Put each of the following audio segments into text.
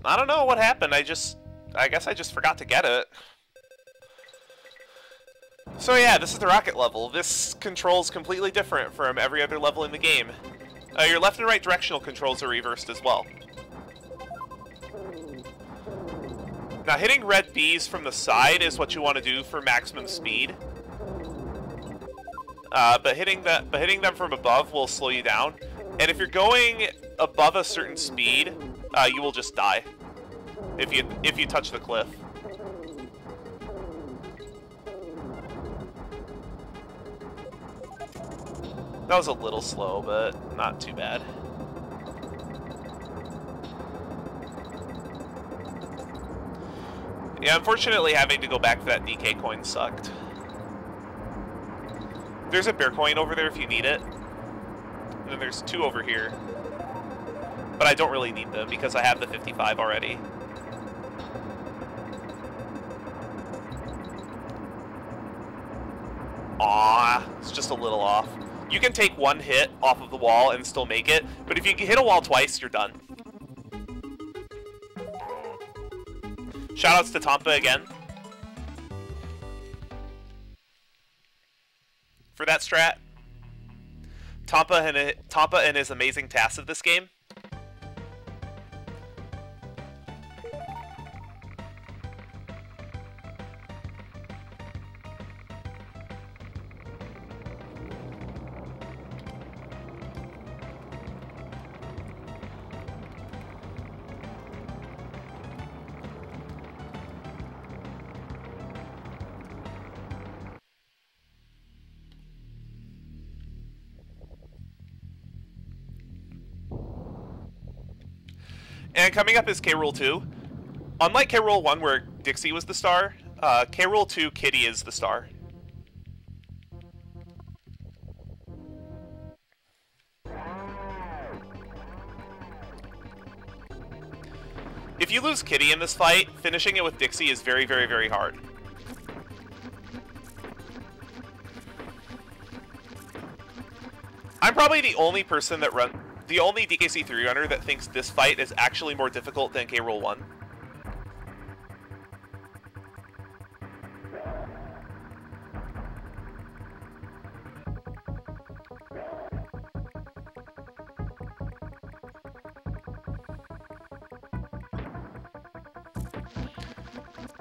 I don't know what happened. I guess I just forgot to get it. So yeah, this is the rocket level. This control's completely different from every other level in the game. Your left and right directional controls are reversed as well. Now hitting red Bs from the side is what you want to do for maximum speed. But hitting them from above will slow you down. And if you're going above a certain speed, you will just die if you touch the cliff. That was a little slow, but not too bad. Yeah, unfortunately having to go back for that DK coin sucked. There's a bear coin over there if you need it. And then there's 2 over here. But I don't really need them because I have the 55 already. Aww, it's just a little off. You can take 1 hit off of the wall and still make it, but if you hit a wall twice, you're done. Shoutouts to Tampa again for that strat. Tampa and his amazing tasks of this game. And coming up is K-Rool 2. Unlike K-Rool 1 where Dixie was the star, K-Rool 2, Kitty is the star. If you lose Kitty in this fight, finishing it with Dixie is very, very, very hard. I'm probably the only person that the only DKC3 runner that thinks this fight is actually more difficult than K-Rool 1.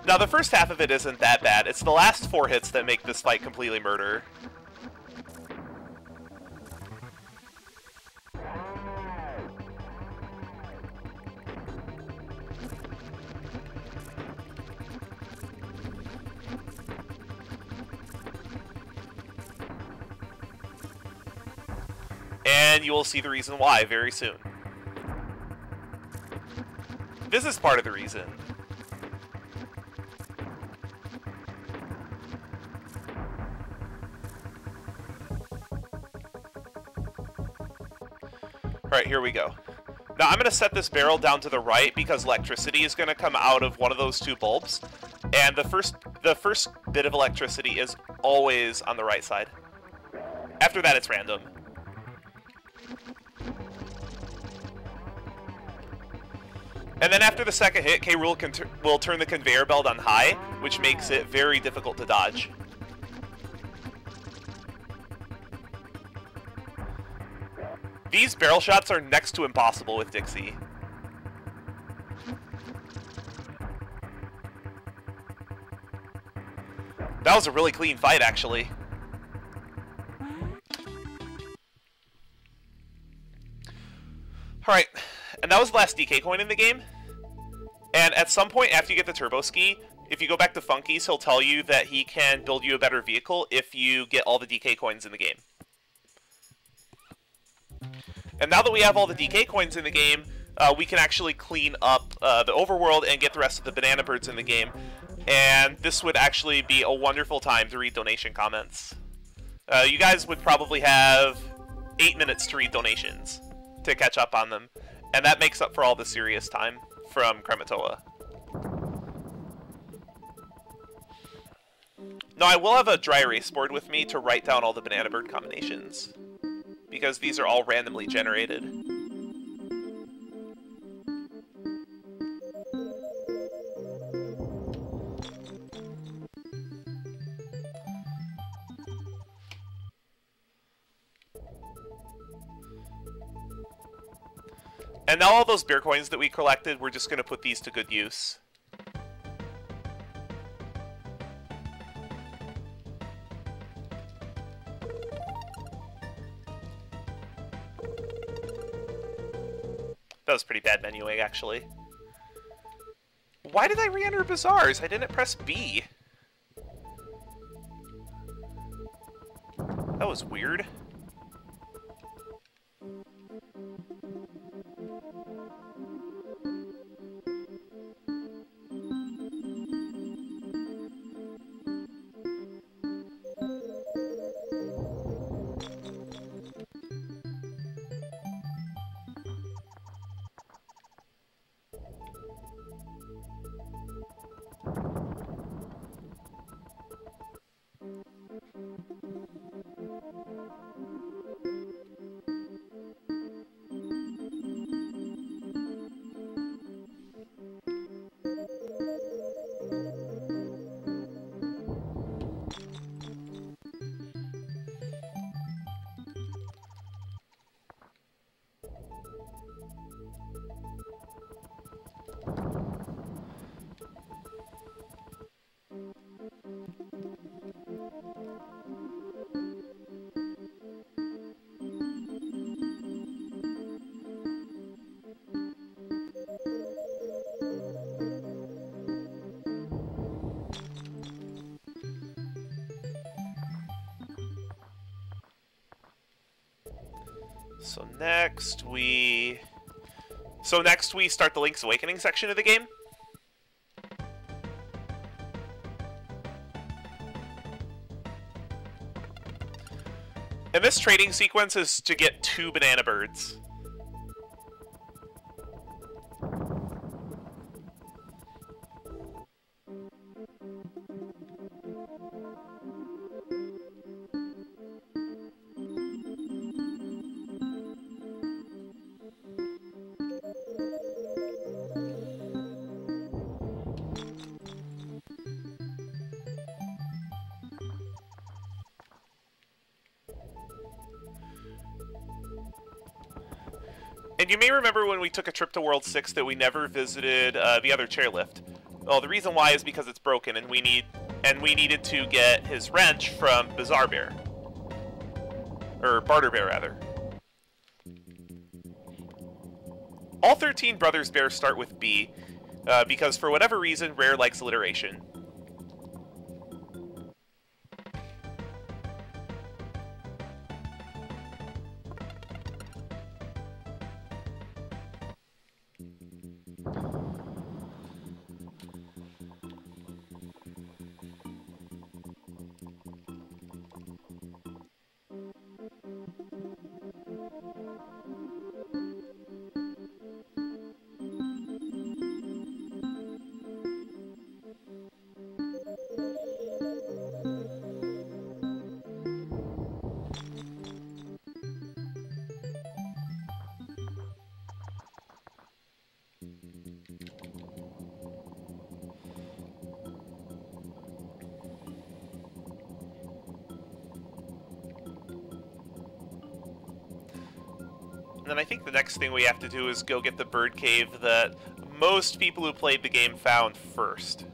Now, the first half of it isn't that bad. It's the last 4 hits that make this fight completely murder. And you will see the reason why very soon. This is part of the reason. Alright, here we go. Now I'm going to set this barrel down to the right because electricity is going to come out of one of those 2 bulbs. And the first bit of electricity is always on the right side. After that, it's random. And then after the second hit, K-Rool will turn the conveyor belt on high, which makes it very difficult to dodge. These barrel shots are next to impossible with Dixie. That was a really clean fight, actually. Alright, and that was the last DK coin in the game. And at some point after you get the turbo ski, if you go back to Funky's, he'll tell you that he can build you a better vehicle if you get all the DK coins in the game. And now that we have all the DK coins in the game, we can actually clean up the overworld and get the rest of the banana birds in the game. And this would actually be a wonderful time to read donation comments. You guys would probably have 8 minutes to read donations to catch up on them. And that makes up for all the serious time from Krematoa. Now, I will have a dry erase board with me to write down all the banana bird combinations, because these are all randomly generated. And now all those beer coins that we collected, we're just going to put these to good use. That was pretty bad menuing, actually. Why did I re-enter Bazaars? I didn't press B. That was weird. So next we start the Link's Awakening section of the game. And this trading sequence is to get 2 banana birds. And you may remember when we took a trip to World 6 that we never visited the other chairlift. Well, the reason why is because it's broken, and we needed to get his wrench from Bazaar Bear. Or Barter Bear, rather. All 13 Brothers Bears start with B, because for whatever reason, Rare likes alliteration. And then I think the next thing we have to do is go get the bird cave that most people who played the game found first.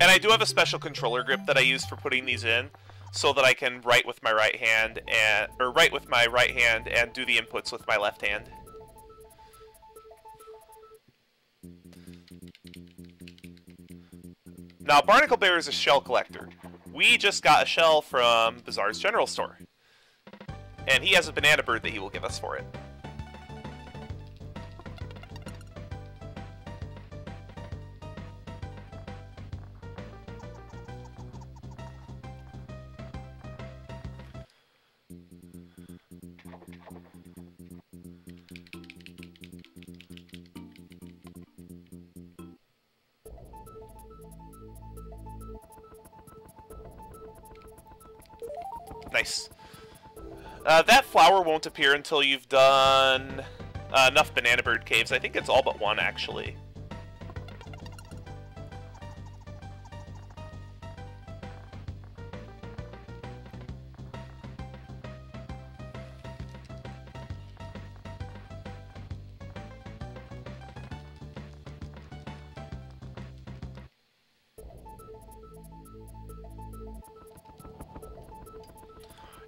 And I do have a special controller grip that I use for putting these in, so that I can write with my right hand and do the inputs with my left hand. Now, Barnacle Bear is a shell collector. We just got a shell from Bazaar's general store, and he has a banana bird that he will give us for it. Nice. That flower won't appear until you've done enough banana bird caves. I think it's all but one, actually.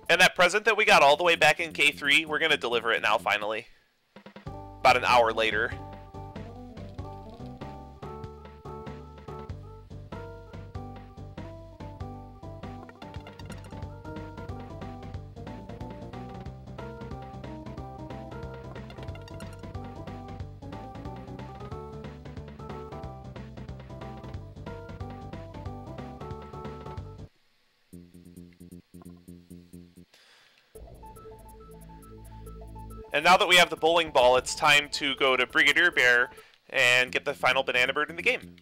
And that present that we got all the way back in K3, we're going to deliver it now, finally. About an hour later. And now that we have the bowling ball, it's time to go to Brigadier Bear and get the final banana bird in the game.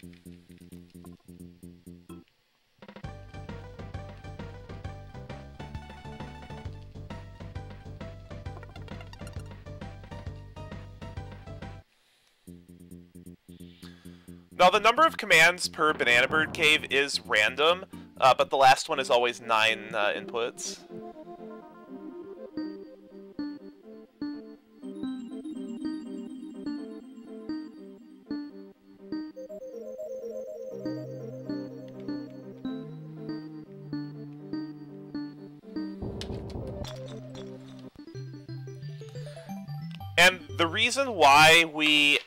Now, the number of commands per banana bird cave is random, but the last one is always 9 inputs. And the reason why we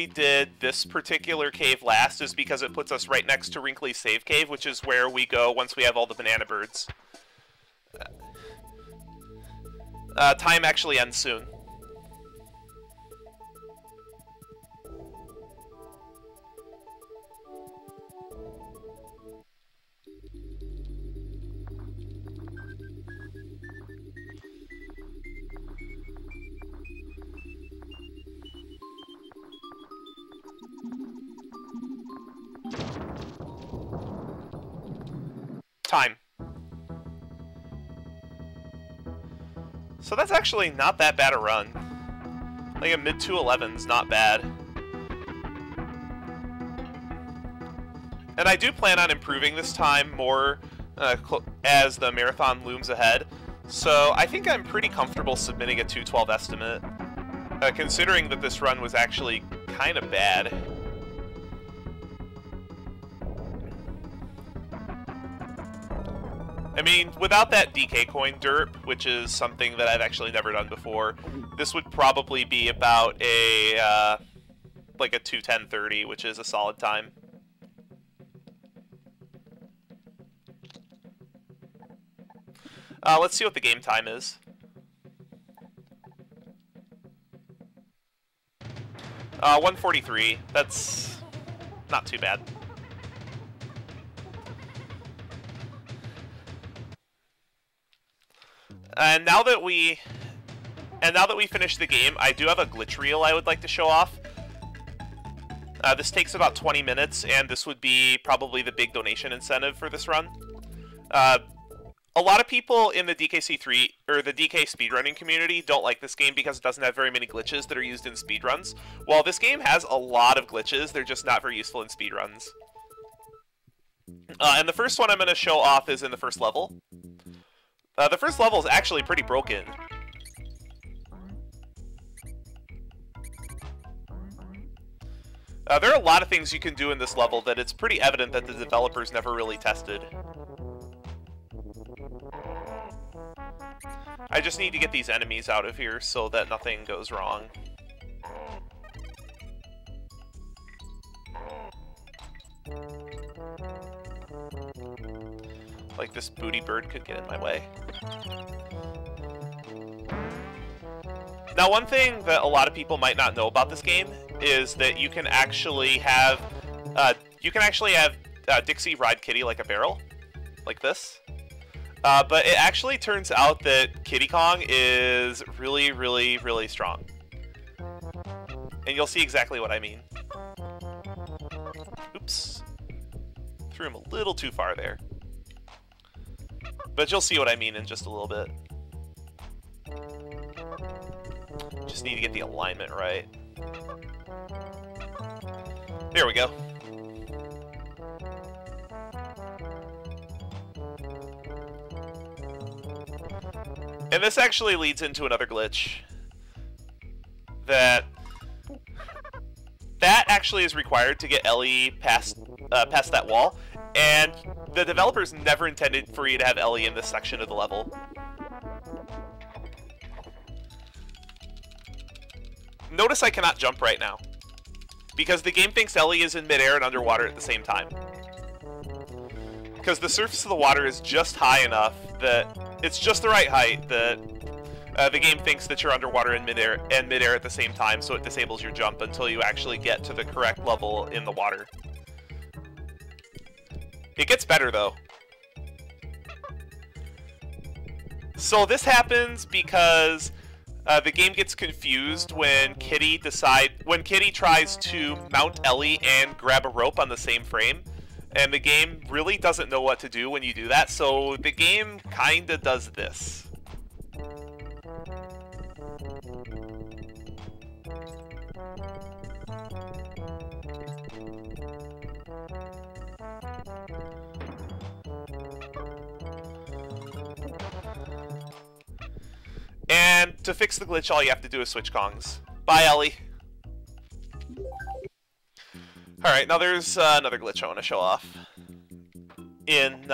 did this particular cave last is because it puts us right next to Wrinkly's Save Cave, which is where we go once we have all the banana birds. Time actually ends soon. Time. So that's actually not that bad a run. Like a mid-211's not bad. And I do plan on improving this time more as the marathon looms ahead. So I think I'm pretty comfortable submitting a 2:12 estimate, considering that this run was actually kind of bad. I mean, without that DK coin derp, which is something that I've actually never done before, this would probably be about a, like a 2:10:30, which is a solid time. Let's see what the game time is. 1:43. That's not too bad. And now that we finished the game, I do have a glitch reel I would like to show off. This takes about 20 minutes, and this would be probably the big donation incentive for this run. A lot of people in the DKC3 or the DK speedrunning community don't like this game because it doesn't have very many glitches that are used in speedruns. While this game has a lot of glitches, they're just not very useful in speedruns. And the first one I'm going to show off is in the first level. The first level is actually pretty broken. There are a lot of things you can do in this level that it's pretty evident that the developers never really tested. I just need to get these enemies out of here so that nothing goes wrong. Like this booty bird could get in my way. Now, one thing that a lot of people might not know about this game is that you can actually have Dixie ride Kitty like a barrel, like this. But it actually turns out that Kiddy Kong is really, really, really strong. And you'll see exactly what I mean. Oops. Threw him a little too far there. But you'll see what I mean in just a little bit. Just need to get the alignment right. There we go. And this actually leads into another glitch. That actually is required to get Ellie past that wall, and the developers never intended for you to have Ellie in this section of the level. Notice I cannot jump right now, because the game thinks Ellie is in midair and underwater at the same time. Because the surface of the water is just high enough that it's just the right height that the game thinks that you're underwater and midair at the same time, so it disables your jump until you actually get to the correct level in the water. It gets better though. So this happens because the game gets confused when Kitty tries to mount Ellie and grab a rope on the same frame. And the game really doesn't know what to do when you do that, so the game kinda does this. And to fix the glitch, all you have to do is switch Kongs. Bye, Ellie. Alright, now there's another glitch I want to show off. In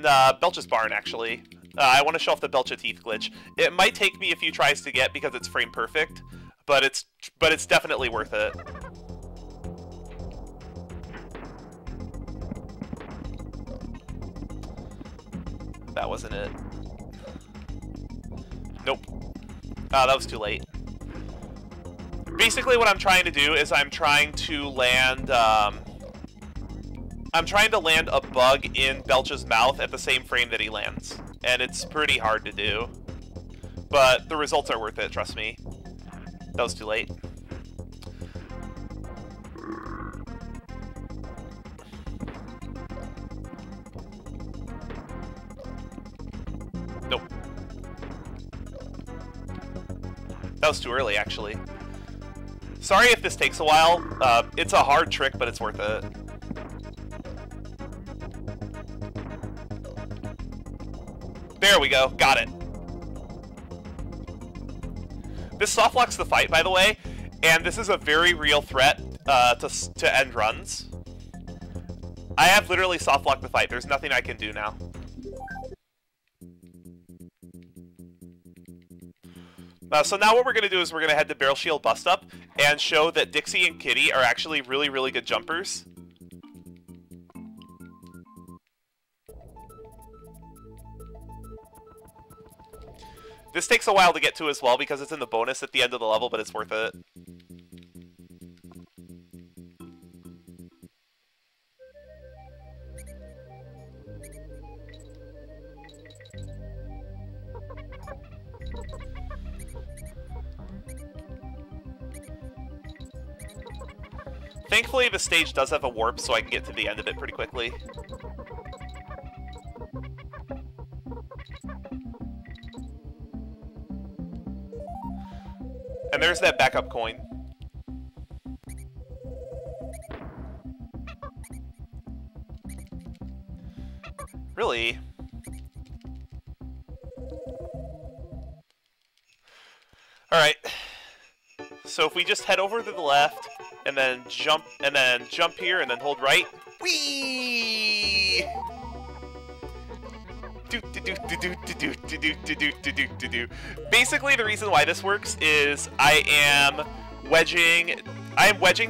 Belch's barn, actually. I want to show off the Belcha teeth glitch. It might take me a few tries to get because it's frame perfect, but it's definitely worth it. That wasn't it. Nope. That was too late. Basically what I'm trying to do is I'm trying to land a bug in Belch's mouth at the same frame that he lands. And it's pretty hard to do. But the results are worth it, trust me. That was too late. Nope. That was too early, actually. Sorry if this takes a while. It's a hard trick, but it's worth it. There we go. Got it. This softlocks the fight, by the way, and this is a very real threat to end runs. I have literally softlocked the fight. There's nothing I can do now. So now what we're going to do is we're going to head to Barrel Shield Bust Up and show that Dixie and Kitty are actually really, really good jumpers. This takes a while to get to as well because it's in the bonus at the end of the level, but it's worth it. Thankfully, the stage does have a warp, so I can get to the end of it pretty quickly. And there's that backup coin. Really? Alright. So if we just head over to the left, and then jump here, and then hold right. Whee! Basically, the reason why this works is I am wedging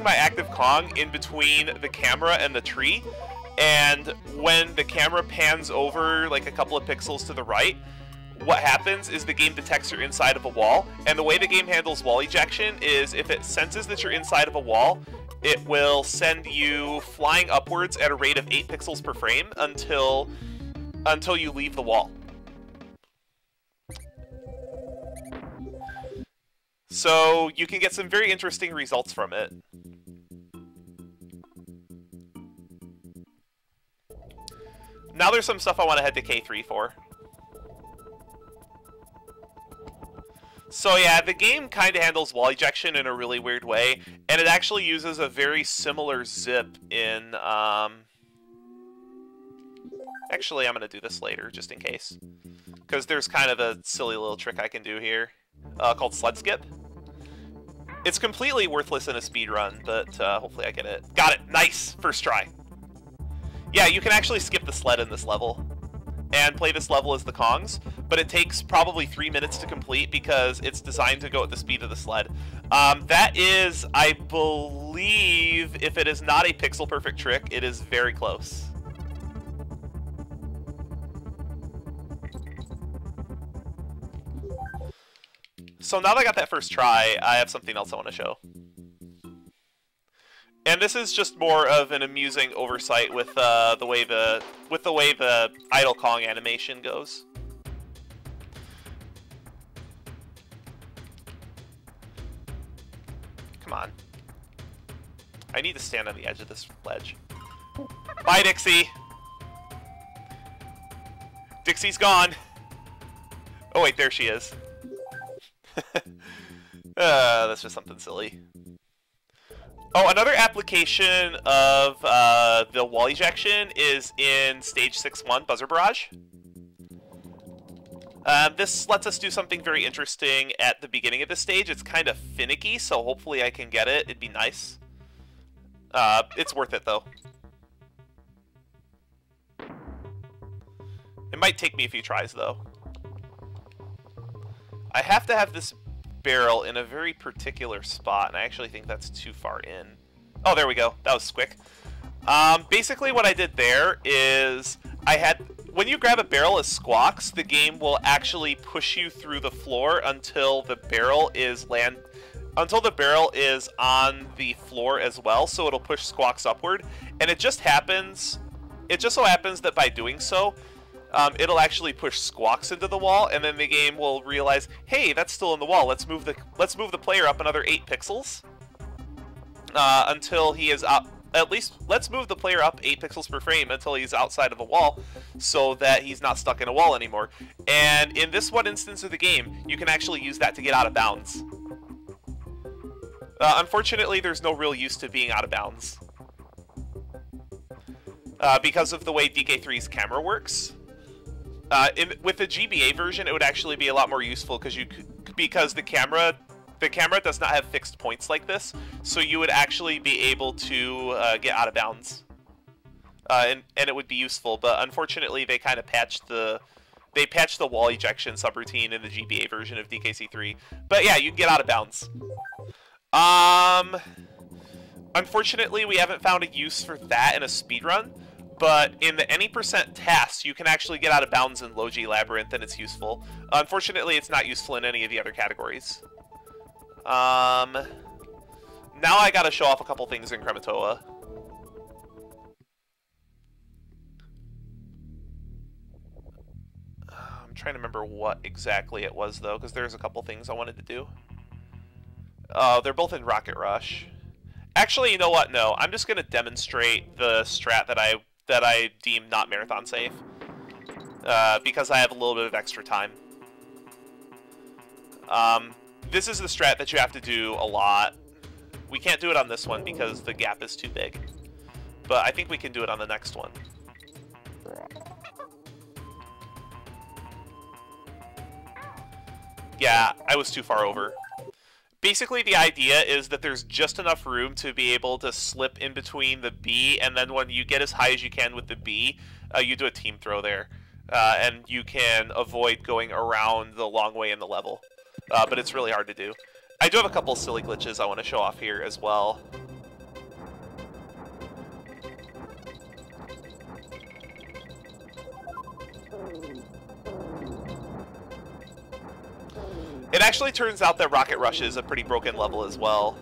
my active Kong in between the camera and the tree, and when the camera pans over like a couple of pixels to the right, what happens is the game detects you're inside of a wall, and the way the game handles wall ejection is if it senses that you're inside of a wall, it will send you flying upwards at a rate of 8 pixels per frame until you leave the wall. So you can get some very interesting results from it. Now there's some stuff I want to head to K3 for. So yeah, the game kind of handles wall ejection in a really weird way, and it actually uses a very similar zip in, Actually, I'm going to do this later, just in case. Because there's kind of a silly little trick I can do here, called sled skip. It's completely worthless in a speedrun, but hopefully I get it. Got it! Nice! First try. Yeah, you can actually skip the sled in this level, and play this level as the Kongs, but it takes probably 3 minutes to complete because it's designed to go at the speed of the sled. That is, I believe, if it is not a pixel-perfect trick, it is very close. So now that I got that first try, I have something else I want to show. And this is just more of an amusing oversight with the way the idle Kong animation goes. Come on. I need to stand on the edge of this ledge. Bye, Dixie! Dixie's gone! Oh wait, there she is. That's just something silly. Oh, another application of the wall ejection is in stage 6-1, Buzzer Barrage. This lets us do something very interesting at the beginning of the stage. It's kind of finicky, so hopefully I can get it. It'd be nice. It's worth it, though. It might take me a few tries, though. I have to have this barrel in a very particular spot, and I actually think that's too far in. Oh, there we go. That was quick. Basically what I did there is when you grab a barrel as squawks, the game will actually push you through the floor until the barrel is on the floor as well, so it'll push squawks upward. And it just so happens that by doing so, it'll actually push squawks into the wall, and then the game will realize, hey, that's still in the wall. Let's move the player up another 8 pixels until he is out. At least let's move the player up 8 pixels per frame until he's outside of the wall, so that he's not stuck in a wall anymore. And in this one instance of the game, you can actually use that to get out of bounds. Unfortunately, there's no real use to being out of bounds because of the way DK3's camera works. With the GBA version, it would actually be a lot more useful because the camera does not have fixed points like this, so you would actually be able to get out of bounds, and it would be useful. But unfortunately, they kind of patched the wall ejection subroutine in the GBA version of DKC3. But yeah, you can get out of bounds. Unfortunately, we haven't found a use for that in a speedrun. But in the any % tasks, you can actually get out of bounds in Logi Labyrinth, and it's useful. Unfortunately, it's not useful in any of the other categories. Now I gotta show off a couple things in Krematoa. I'm trying to remember what exactly it was, though, because there's a couple things I wanted to do. They're both in Rocket Rush. Actually, you know what? No, I'm just gonna demonstrate the strat that I deem not marathon safe, because I have a little bit of extra time. This is the strat that you have to do a lot. We can't do it on this one because the gap is too big, but I think we can do it on the next one. Yeah, I was too far over. Basically, the idea is that there's just enough room to be able to slip in between the B, and then when you get as high as you can with the B, you do a team throw there. And you can avoid going around the long way in the level. But it's really hard to do. I do have a couple silly glitches I want to show off here as well. It actually turns out that Rocket Rush is a pretty broken level as well.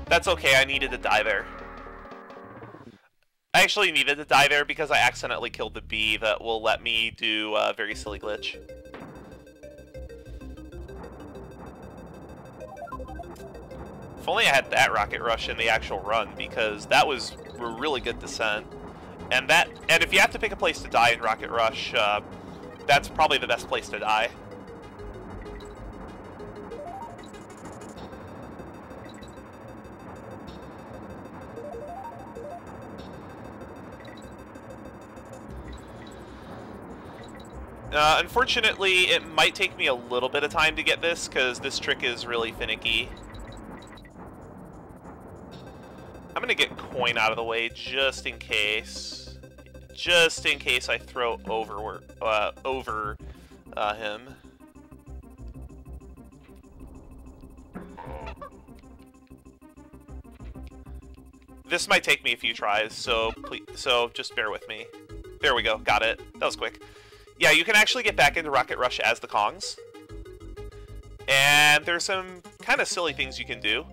That's okay, I needed to die there. I actually needed to die there because I accidentally killed the bee that will let me do a very silly glitch. If only I had that rocket rush in the actual run, because that was a really good descent. And if you have to pick a place to die in Rocket Rush, that's probably the best place to die. Unfortunately, it might take me a little bit of time to get this, because this trick is really finicky. I'm going to get Coin out of the way, just in case. Just in case I throw over him. This might take me a few tries, so just bear with me. There we go, got it. That was quick. Yeah, you can actually get back into Rocket Rush as the Kongs. And there's some kind of silly things you can do.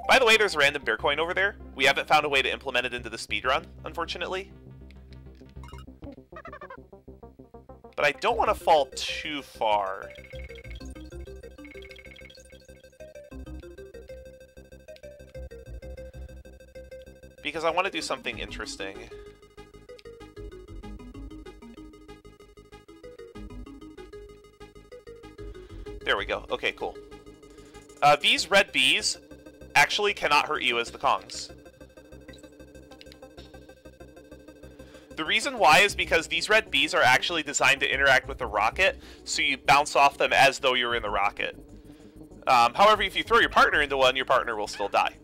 By the way, there's a random bear coin over there. We haven't found a way to implement it into the speedrun, unfortunately. But I don't want to fall too far. Because I want to do something interesting. There we go. Okay, cool. These red bees actually cannot hurt you as the Kongs. The reason why is because these red bees are actually designed to interact with the rocket, so you bounce off them as though you're in the rocket. However, if you throw your partner into one, your partner will still die.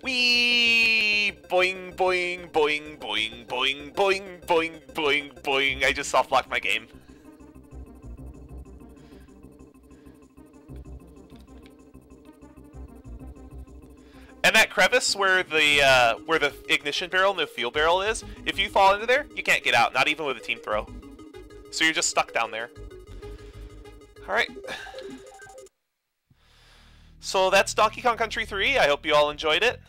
Whee! Boing, boing, boing, boing, boing, boing, boing, boing, boing. I just soft-blocked my game. And that crevice where the ignition barrel and the fuel barrel is, if you fall into there, you can't get out, not even with a team throw. So you're just stuck down there. Alright. So that's Donkey Kong Country 3. I hope you all enjoyed it.